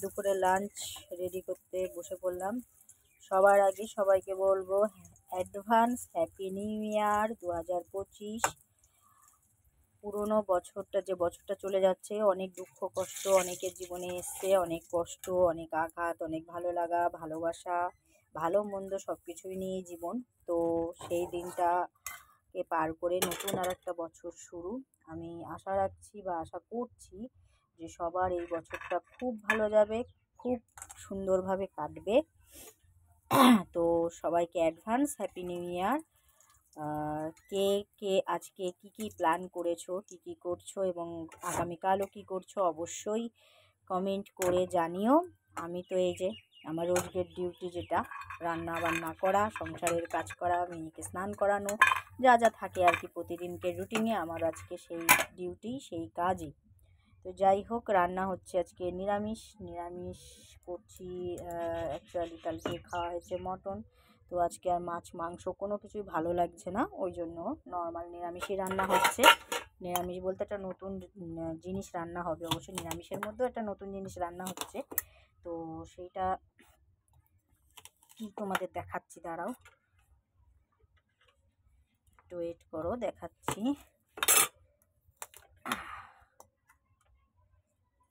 দুপুরে lunch ready করতে বসে পড়লাম। সবার আগে সবাইকে বলবো অ্যাডভান্স হ্যাপি নিউ ইয়ার 2025। পুরনো বছরটা, যে বছরটা চলে যাচ্ছে, অনেক দুঃখ কষ্ট অনেকের জীবনে এসছে, অনেক কষ্ট, অনেক আঘাত, অনেক ভালো লাগা, ভালোবাসা, ভালো মন্দ সব কিছুই নিয়ে জীবন। তো সেই দিনটাকে পার করে নতুন আর একটা বছর শুরু। আমি আশা রাখছি বা আশা করছি যে সবার এই বছরটা খুব ভালো যাবে, খুব সুন্দরভাবে কাটবে। তো সবাইকে অ্যাডভান্স হ্যাপি নিউ ইয়ার। কে কে আজকে কি প্ল্যান করেছো, কি করছো এবং আগামীকালও কি করছো অবশ্যই কমেন্ট করে জানিও। আমি তো এই যে আমার রোজকের ডিউটি, যেটা রান্না বান্না করা, সংসারের কাজ করা, মেয়েকে স্নান করানো, যা যা থাকে আর কি প্রতিদিনকে রুটিনে, আমার আজকে সেই ডিউটি, সেই কাজই। তো যাই হোক, রান্না হচ্ছে আজকে নিরামিষ করছি। অ্যাকচুয়ালি কালকে খাওয়া হয়েছে মটন, তো আজকে আর মাছ মাংস কোনো কিছুই ভালো লাগছে না, ওই জন্য নর্মাল নিরামিষই রান্না হচ্ছে। নিরামিষ বলতে একটা নতুন জিনিস রান্না হবে, অবশ্যই নিরামিষের মধ্যেও একটা নতুন জিনিস রান্না হচ্ছে। তো সেইটা কি তোমাদের দেখাচ্ছি, দাঁড়াও একটু ওয়েট করো, দেখাচ্ছি।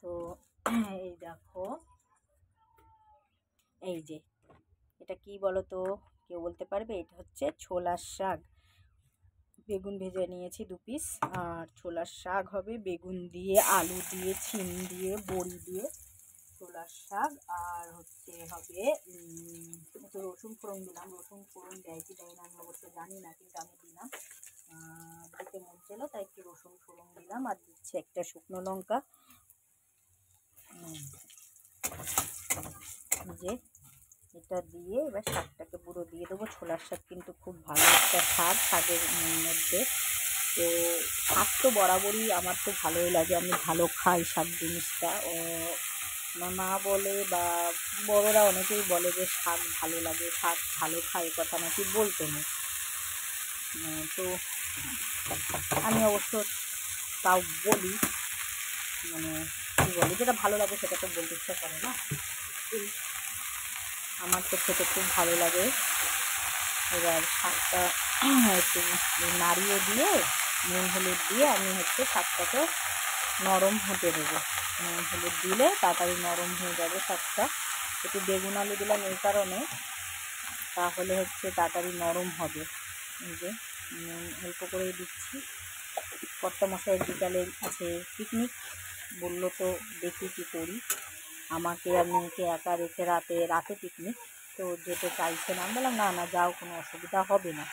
তো এই দেখো, এই যে এটা কি বলো তো, কেউ বলতে পারবে? এটা হচ্ছে ছোলার শাক। বেগুন ভেজে নিয়েছি 2 পিস, আর ছোলার শাক হবে বেগুন দিয়ে, আলু দিয়ে, ছিম দিয়ে, বড়ি দিয়ে ছোলার শাক। আর হচ্ছে হবে একটু রসুন ফোড়ন দিলাম। রসুন ফোড়ন দেয় কি দেয় না আমি অবশ্য জানি না, কিন্তু আমি দিলাম, দিতে মন ছিল তাই একটু রসুন ফোড়ন দিলাম। আর দিচ্ছি একটা শুকনো লঙ্কা। যে এটা দিয়ে এবার শাকটাকে পুরো দিয়ে দেবো। ছোলার শাক কিন্তু খুব ভালো একটা শাক, শাকের মধ্যে। তো শাক তো বরাবরই আমার তো ভালোই লাগে, আমি ভালো খাই শাক জিনিসটা। আমার মা বলে বা বড়রা অনেকেই বলে যে শাক ভালো লাগে, শাক ভালো খায়, কথা নাকি বলতে নেই। তো আমি অবশ্য তাও বলি, মানে কী বলি, যেটা ভালো লাগে সেটা তো বলতে ইচ্ছা করে না। আমার তো খেতে খুব ভালো লাগে। এবার শাকটা একটু নাড়িয়ে দিয়ে, নুন হলুদ দিয়ে আমি হচ্ছে শাকটাকে নরম হতে দেবো। নুন হলুদ দিলে তাড়াতাড়ি নরম হয়ে যাবে শাকটা। একটু বেগুন আলু দিলাম এই কারণে, তাহলে হচ্ছে তাড়াতাড়ি নরম হবে। এই যে অল্প করেই দিচ্ছি। কর্তামশাইয়ের বিকালে আছে পিকনিক, বললো তো দেখি কী করি। আমাকে আর মেয়েকে একা রেখে রাতে পিকনিক, তো যেতে চাইছে না। আমি বললাম না না যাও, কোনো অসুবিধা হবে না।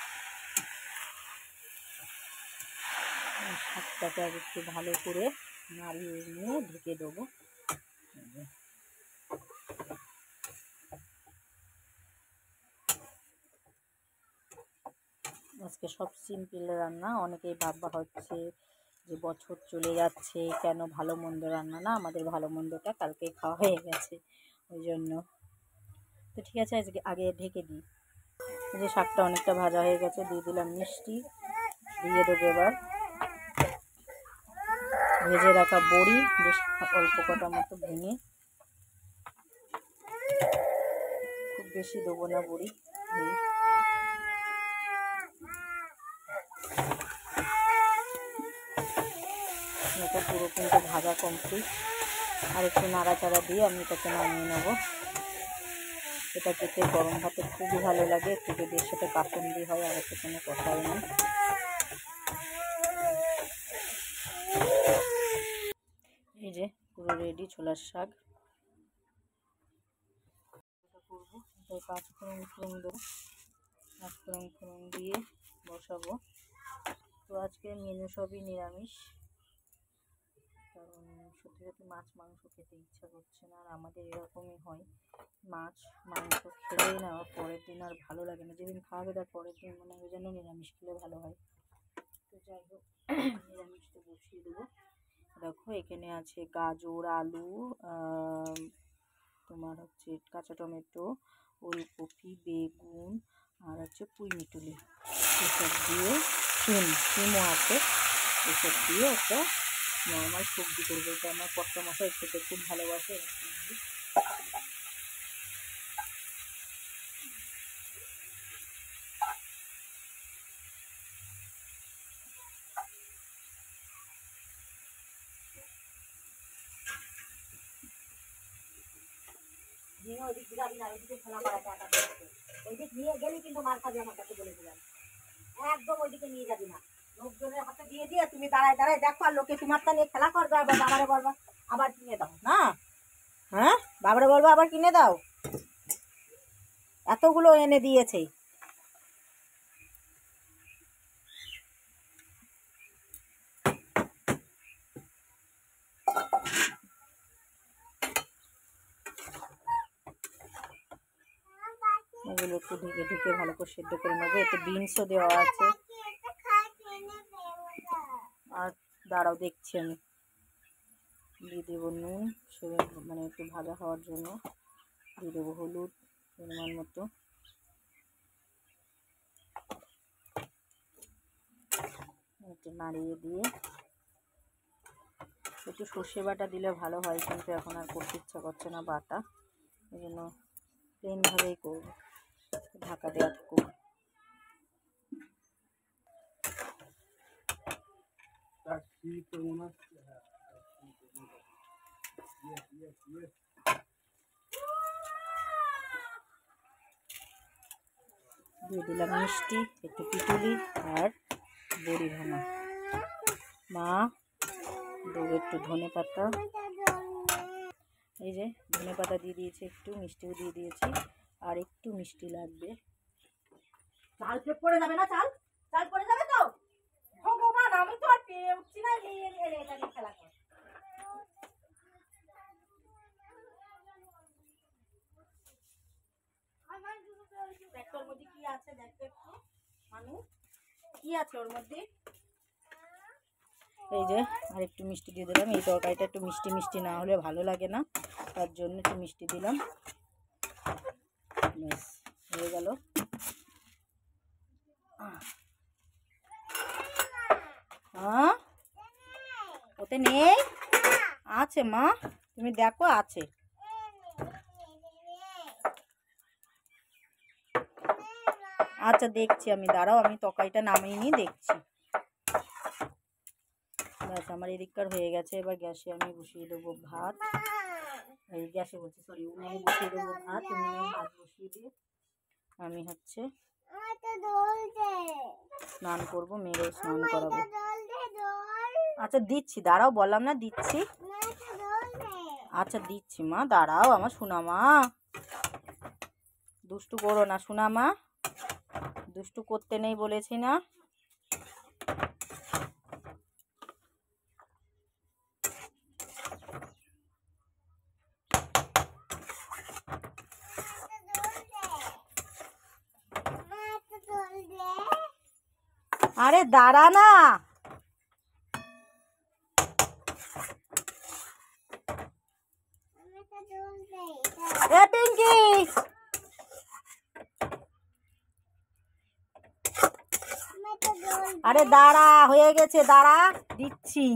শাকটাকে আর একটু ভালো করে নাড়িয়ে নিয়ে ঢেকে দেবো। আজকে সব সিম্পল রান্না। অনেকেই ভাববা হচ্ছে যে বছর চলে যাচ্ছে, কেন ভালো মন্দ রান্না? না, আমাদের ভালো মন্দটা কালকে খাওয়া হয়ে গেছে, ওই জন্য। তো ঠিক আছে, আজকে আগে ঢেকে দিই। এই যে শাকটা অনেকটা ভাজা হয়ে গেছে, দিয়ে দিলাম মিষ্টি, দিয়ে দেবো এবার ভেজে রাখা বড়ি, বেশ অল্প কটা মতো ভেঙে, খুব বেশি দেবো না বড়ি। এটা পুরো কিন্তু ভাজা কমপ্লিট। আর একটু নাড়াচাড়া দিয়ে আমি এটাকে নামিয়ে নেবো। এটা খেতে গরম ভাতে খুবই ভালো লাগে, একটু যদি এর সাথে কাসুন্দি হয় আর একটু কোনো কথাই নেই। এই যে পুরো রেডি ছোলার শাক। এটা করবো, এটাই 5 ফোড়ন দেবো। 5 ফোড়ন দিয়ে বসাবো। তো আজকে মেনু সবই নিরামিষ, কারণ সত্যি সত্যি মাছ মাংস খেতে ইচ্ছা করছে না। আর আমাদের এরকমই হয়, মাছ মাংস খেলেই না পরের দিন আর ভালো লাগে না। যেদিন খাওয়াবে তার পরের দিন মনে হয় যেন নিরামিষ খেলে ভালো হয়। তো যাই হোক, নিরামিষটা বসিয়ে দেবো। দেখো এখানে আছে গাজর, আলু, তোমার হচ্ছে কাঁচা টমেটো, ওলকপি, বেগুন, আর হচ্ছে পুঁই মিটুলি, এসব দিয়ে সিমও আছে, এসব দিয়ে একটা নর্মাল সবজি করবো, এটা আমার কর্তা মশাই খেতে খুব ভালোবাসে। ওইদিক যাবি না, ওইদিকে খেলা করাটা ওইদিক নিয়ে গেলে কিন্তু মার খাবি, আমার কাছে বলে দিলাম। একদম ওইদিকে নিয়ে যাবি না, লোকজনের হাতে দিয়ে দিয়ে তুমি দাঁড়ায় দাঁড়ায় দেখো, আর লোকে তোমারটা নিয়ে খেলা করবে, আবার বাবারে বলবা আবার কিনে দাও না। হ্যাঁ, বাবারে বলবা আবার কিনে দাও, এতগুলো এনে দিয়েছে। এগুলো একটু ঢেকে ঢেকে ভালো করে সেদ্ধ করে নেবো। এতে বিনসও দেওয়া আছে। আর দাঁড়াও দেখছি, আমি দিয়ে দেবো নুন, মানে একটু ভাজা হওয়ার জন্য দিয়ে দেবো হলুদ পরিমাণ মতো, একটু নাড়িয়ে দিয়ে একটু সর্ষে বাটা দিলে ভালো হয়, কিন্তু এখন আর করতে ইচ্ছা করছে না বাটা, এই জন্য প্লেনভাবেই করবো, ঢাকা দেওয়া থাকুক। দিয়ে দিলাম মিষ্টি, একটু পিটুলি আর বড়ি ভাঙা, মা দেবো একটু ধনে পাতা, এই যে ধনে পাতা দিয়ে দিয়েছি, একটু মিষ্টিও দিয়ে দিয়েছি, আর একটু মিষ্টি লাগবে। চাল পড়ে যাবে না, চাল চাল পড়ে যাবে তো, ভগবান আমি তো আর পেয়ে উঠছি না, এটা নিয়ে খেলা কর। ওর মধ্যে কি আছে দেখতে একটু, মানুষ কি আছে ওর মধ্যে। এই যে আর একটু মিষ্টি দিয়ে দিলাম, এই তরকারিটা একটু মিষ্টি মিষ্টি না হলে ভালো লাগে না, তার জন্য একটু মিষ্টি দিলাম। ব্যাস হয়ে গেল। হ্যাঁ ওতে নেই, আছে মা, তুমি দেখো আছে। আচ্ছা দেখছি আমি, দাঁড়াও আমি তরকারিটা নামিয়ে নিয়ে দেখছি। ব্যাস আমার এদিককার হয়ে গেছে, এবার গ্যাসে আমি বসিয়ে দেবো ভাত, এই গ্যাসে বলছি সরি, উনুনে বসিয়ে দেবো ভাত, উনুনে ভাত বসিয়ে দিয়ে আমি হচ্ছে স্নান করবো, মেয়েরও স্নান করাবো। আচ্ছা দিচ্ছি, দাঁড়াও বললাম না দিচ্ছি। আচ্ছা দিচ্ছি মা, দাঁড়াও আমার সোনা মা, দুষ্টু করো না সোনা মা, দুষ্টু করতে নেই বলেছি না। আরে দাঁড়া না, এ পিঙ্কি, আরে দাঁড়া হয়ে গেছে, দাঁড়া দিচ্ছি।